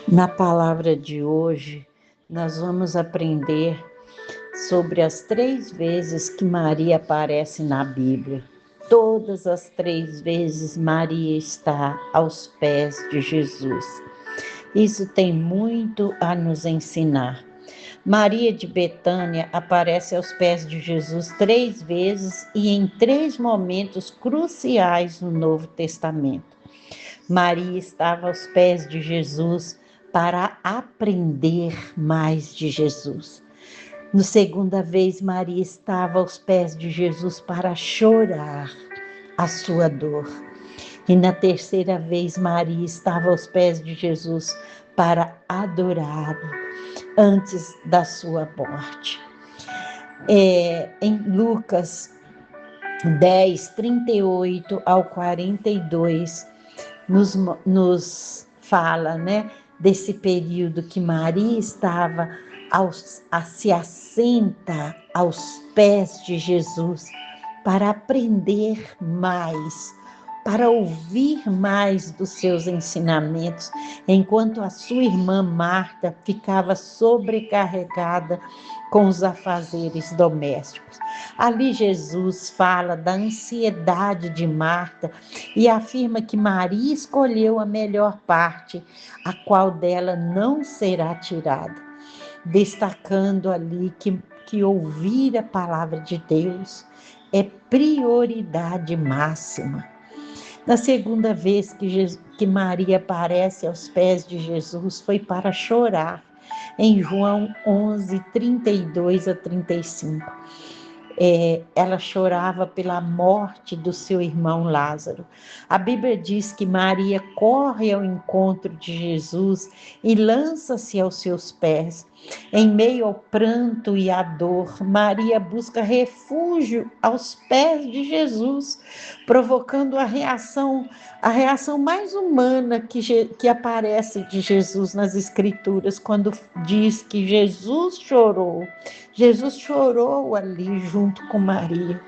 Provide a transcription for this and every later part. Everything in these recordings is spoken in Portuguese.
Na palavra de hoje, nós vamos aprender sobre as 3 vezes que Maria aparece na Bíblia. Todas as 3 vezes Maria está aos pés de Jesus. Isso tem muito a nos ensinar. Maria de Betânia aparece aos pés de Jesus 3 vezes e em 3 momentos cruciais no Novo Testamento. Maria estava aos pés de Jesus para aprender mais de Jesus. Na segunda vez, Maria estava aos pés de Jesus para chorar a sua dor. E na terceira vez, Maria estava aos pés de Jesus para adorá-lo antes da sua morte. Em Lucas 10, 38 ao 42, nos fala, né, desse período que Maria estava se assenta aos pés de Jesus para aprender mais, para ouvir mais dos seus ensinamentos, enquanto a sua irmã Marta ficava sobrecarregada com os afazeres domésticos. Ali Jesus fala da ansiedade de Marta e afirma que Maria escolheu a melhor parte, a qual dela não será tirada, destacando ali que ouvir a palavra de Deus é prioridade máxima. Na segunda vez que Maria aparece aos pés de Jesus foi para chorar, em João 11, 32 a 35. Ela chorava pela morte do seu irmão Lázaro. A Bíblia diz que Maria corre ao encontro de Jesus e lança-se aos seus pés. Em meio ao pranto e à dor, Maria busca refúgio aos pés de Jesus, provocando a reação mais humana que aparece de Jesus nas Escrituras, quando diz que Jesus chorou. Jesus chorou ali junto com Maria.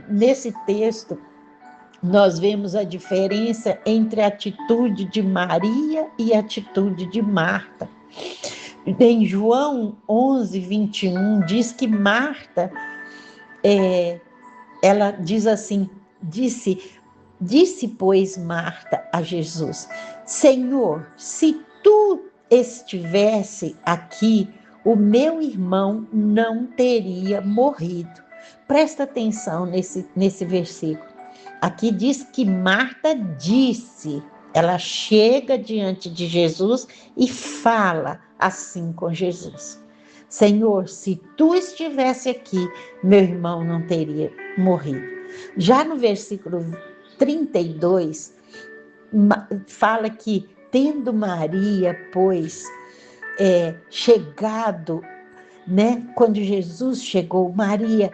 Nesse texto, nós vemos a diferença entre a atitude de Maria e a atitude de Marta. Em João 11, 21, diz que Marta, ela diz assim, disse, pois, Marta a Jesus: Senhor, se tu estivesse aqui, o meu irmão não teria morrido. Presta atenção nesse versículo. Aqui diz que Marta disse, ela chega diante de Jesus e fala assim com Jesus: Senhor, se tu estivesse aqui, meu irmão não teria morrido. Já no versículo 32, fala que, tendo Maria, pois, chegado, né? Quando Jesus chegou, Maria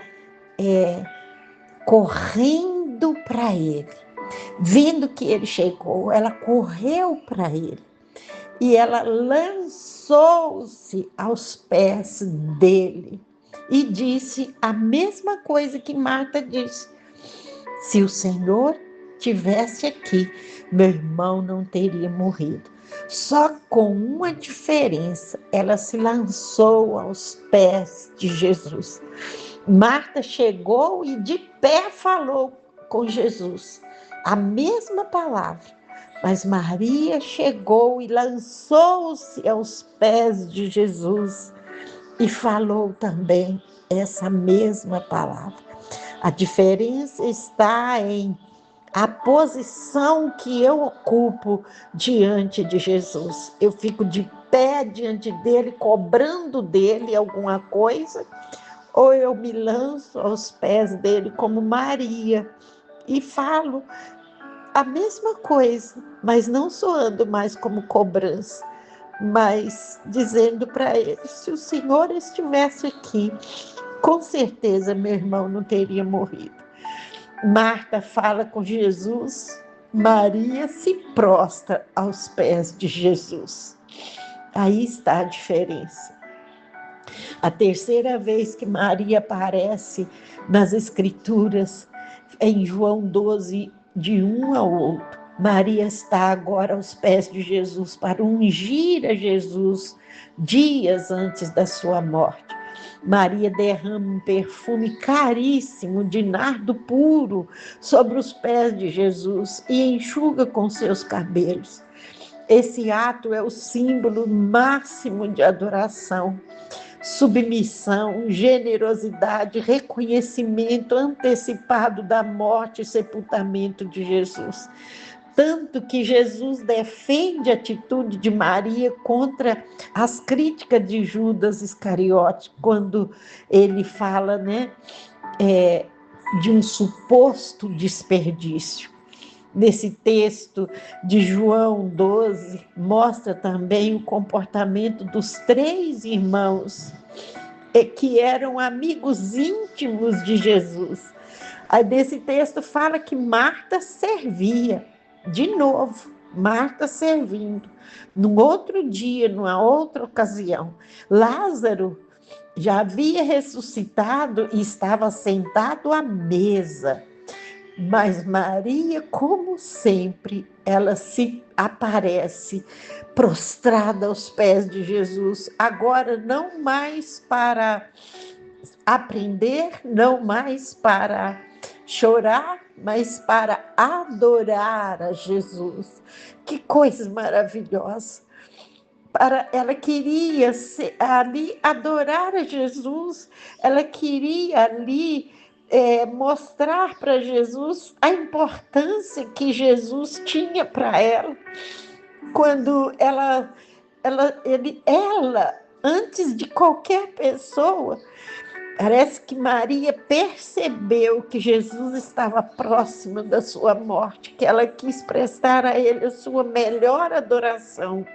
correndo para ele, vendo que ele chegou, ela correu para ele e ela lançou-se aos pés dele e disse a mesma coisa que Marta disse: se o Senhor tivesse aqui, meu irmão não teria morrido. Só com uma diferença, ela se lançou aos pés de Jesus. Marta chegou e de pé falou com Jesus a mesma palavra, mas Maria chegou e lançou-se aos pés de Jesus e falou também essa mesma palavra. A diferença está em a posição que eu ocupo diante de Jesus. Eu fico de pé diante dele, cobrando dele alguma coisa, ou eu me lanço aos pés dele como Maria e falo a mesma coisa, mas não soando mais como cobrança, mas dizendo para ele: se o Senhor estivesse aqui, com certeza meu irmão não teria morrido. Marta fala com Jesus, Maria se prostra aos pés de Jesus. Aí está a diferença. A terceira vez que Maria aparece nas Escrituras, em João 12, de 1 ao 8. Maria está agora aos pés de Jesus para ungir a Jesus dias antes da sua morte. Maria derrama um perfume caríssimo de nardo puro sobre os pés de Jesus e enxuga com seus cabelos. Esse ato é o símbolo máximo de adoração, submissão, generosidade, reconhecimento antecipado da morte e sepultamento de Jesus. Tanto que Jesus defende a atitude de Maria contra as críticas de Judas Iscariote, quando ele fala, de um suposto desperdício. Nesse texto de João 12, mostra também o comportamento dos 3 irmãos que eram amigos íntimos de Jesus. Aí desse texto fala que Marta servia. De novo, Marta servindo. Num outro dia, numa outra ocasião, Lázaro já havia ressuscitado e estava sentado à mesa. Mas Maria, como sempre, ela se aparece prostrada aos pés de Jesus, agora não mais para aprender, não mais para chorar, mas para adorar a Jesus. Que coisa maravilhosa! Ela queria ali adorar a Jesus, ela queria ali mostrar para Jesus a importância que Jesus tinha para ela. Quando ela, antes de qualquer pessoa, parece que Maria percebeu que Jesus estava próximo da sua morte, que ela quis prestar a ele a sua melhor adoração,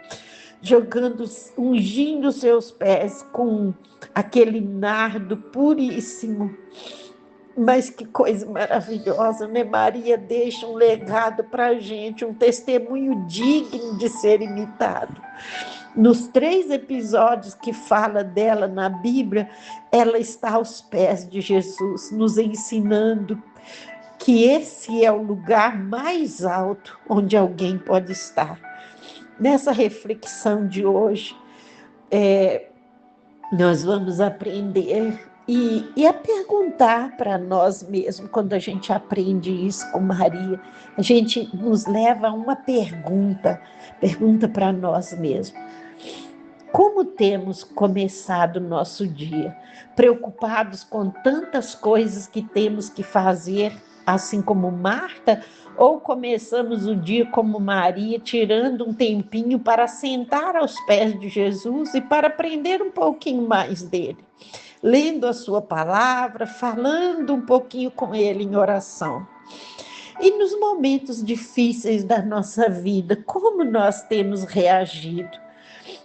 ungindo seus pés com aquele nardo puríssimo. Mas que coisa maravilhosa, né? Maria deixa um legado para a gente, um testemunho digno de ser imitado. Nos 3 episódios que fala dela na Bíblia, ela está aos pés de Jesus, nos ensinando que esse é o lugar mais alto onde alguém pode estar. Nessa reflexão de hoje, nós vamos aprender e a perguntar para nós mesmos, quando a gente aprende isso com Maria, a gente nos leva a uma pergunta para nós mesmos. Como temos começado o nosso dia? Preocupados com tantas coisas que temos que fazer, assim como Marta? Ou começamos o dia como Maria, tirando um tempinho para sentar aos pés de Jesus e para aprender um pouquinho mais dele? Lendo a sua palavra, falando um pouquinho com ele em oração. E nos momentos difíceis da nossa vida, como nós temos reagido?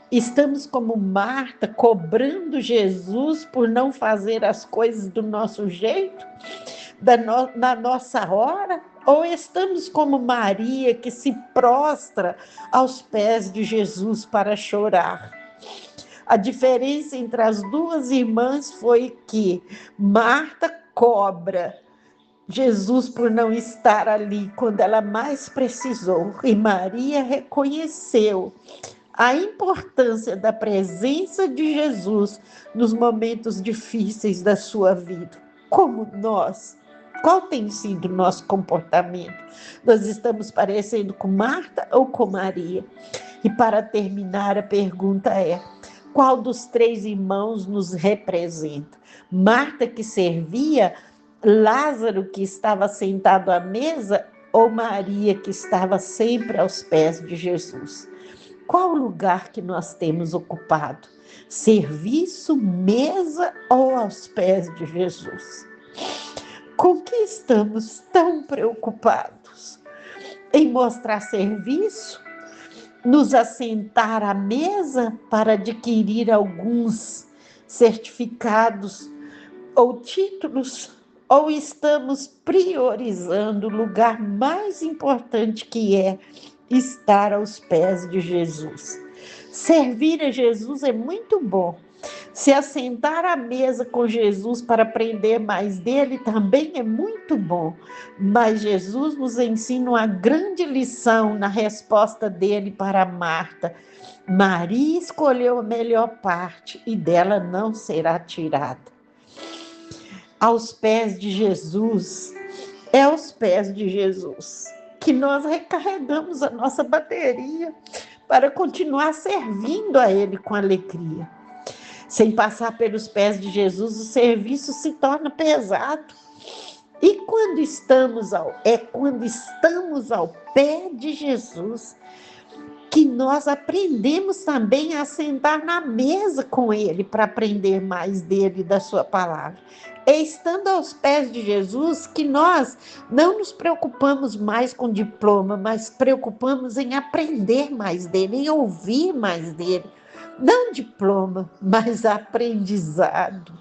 Estamos como Marta, cobrando Jesus por não fazer as coisas do nosso jeito, na nossa hora? Ou estamos como Maria, que se prostra aos pés de Jesus para chorar? A diferença entre as 2 irmãs foi que Marta cobra Jesus por não estar ali quando ela mais precisou, e Maria reconheceu a importância da presença de Jesus nos momentos difíceis da sua vida. Como nós? Qual tem sido o nosso comportamento? Nós estamos parecendo com Marta ou com Maria? E para terminar, a pergunta é: qual dos 3 irmãos nos representa? Marta, que servia, Lázaro, que estava sentado à mesa, ou Maria, que estava sempre aos pés de Jesus? Qual o lugar que nós temos ocupado? Serviço, mesa ou aos pés de Jesus? Com que estamos tão preocupados? Em mostrar serviço? Nos assentar à mesa para adquirir alguns certificados ou títulos? Ou estamos priorizando o lugar mais importante, que é estar aos pés de Jesus? Servir a Jesus é muito bom, Se assentar à mesa com Jesus para aprender mais dele também é muito bom, mas Jesus nos ensina uma grande lição na resposta dele para Marta. Maria escolheu a melhor parte e dela não será tirada. Aos pés de Jesus, é aos pés de Jesus que nós recarregamos a nossa bateria para continuar servindo a Ele com alegria. Sem passar pelos pés de Jesus, o serviço se torna pesado. E quando estamos ao pé de Jesus, que nós aprendemos também a sentar na mesa com Ele para aprender mais dele e da sua palavra. É estando aos pés de Jesus que nós não nos preocupamos mais com diploma, mas preocupamos em aprender mais dele, em ouvir mais dele. Não diploma, mas aprendizado,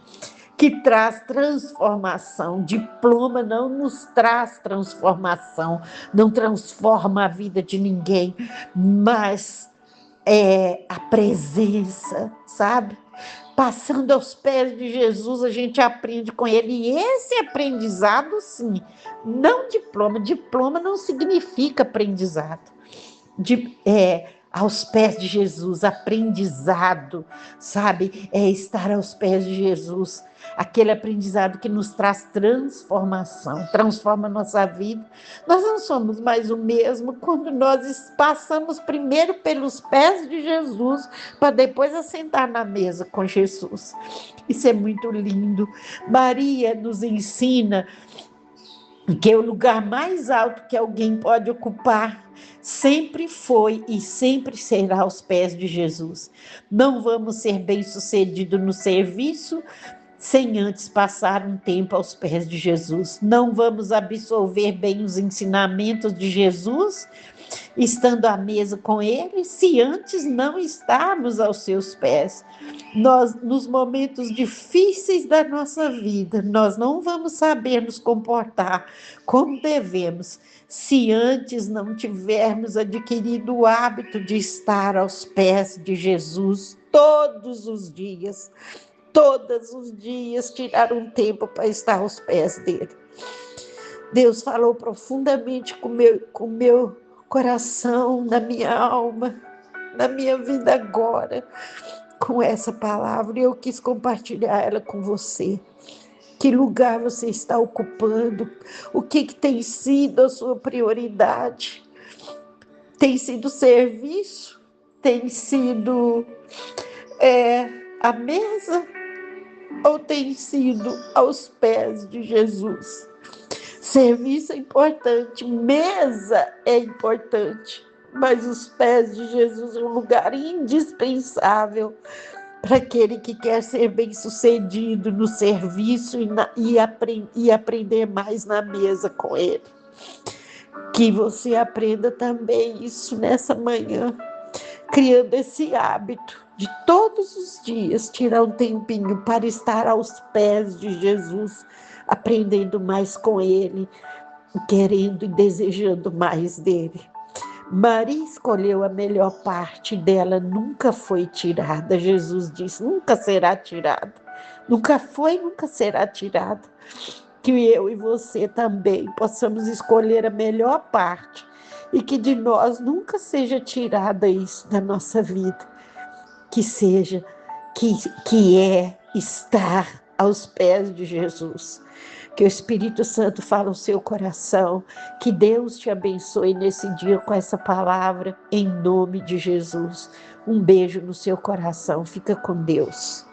que traz transformação. Diploma não nos traz transformação, não transforma a vida de ninguém, mas é a presença, sabe? Passando aos pés de Jesus, a gente aprende com ele. E esse aprendizado, sim, não diploma. Diploma não significa aprendizado. Aos pés de Jesus, aprendizado, sabe? É estar aos pés de Jesus. Aquele aprendizado que nos traz transformação, transforma a nossa vida. Nós não somos mais o mesmo quando nós passamos primeiro pelos pés de Jesus, para depois assentar na mesa com Jesus. Isso é muito lindo. Maria nos ensina que o lugar mais alto que alguém pode ocupar sempre foi e sempre será aos pés de Jesus. Não vamos ser bem-sucedidos no serviço sem antes passar um tempo aos pés de Jesus. Não vamos absorver bem os ensinamentos de Jesus, estando à mesa com ele, se antes não estarmos aos seus pés. Nós, nos momentos difíceis da nossa vida, nós não vamos saber nos comportar como devemos, se antes não tivermos adquirido o hábito de estar aos pés de Jesus todos os dias. Todos os dias tirar um tempo para estar aos pés dele. Deus falou profundamente com meu coração, na minha alma, na minha vida agora, com essa palavra, e eu quis compartilhar ela com você. Que lugar você está ocupando? O que tem sido a sua prioridade? Tem sido serviço? Tem sido a mesa? Ou tem sido aos pés de Jesus? Serviço é importante, mesa é importante, mas os pés de Jesus é um lugar indispensável para aquele que quer ser bem-sucedido no serviço e aprender mais na mesa com ele. Que você aprenda também isso nessa manhã, criando esse hábito de todos os dias tirar um tempinho para estar aos pés de Jesus, aprendendo mais com ele, querendo e desejando mais dele. Maria escolheu a melhor parte dela, nunca foi tirada. Jesus disse, nunca será tirada. Nunca foi, nunca será tirada. Que eu e você também possamos escolher a melhor parte e que de nós nunca seja tirada isso da nossa vida. Que seja, que é estar aos pés de Jesus. Que o Espírito Santo fale no seu coração. Que Deus te abençoe nesse dia com essa palavra, em nome de Jesus. Um beijo no seu coração. Fica com Deus.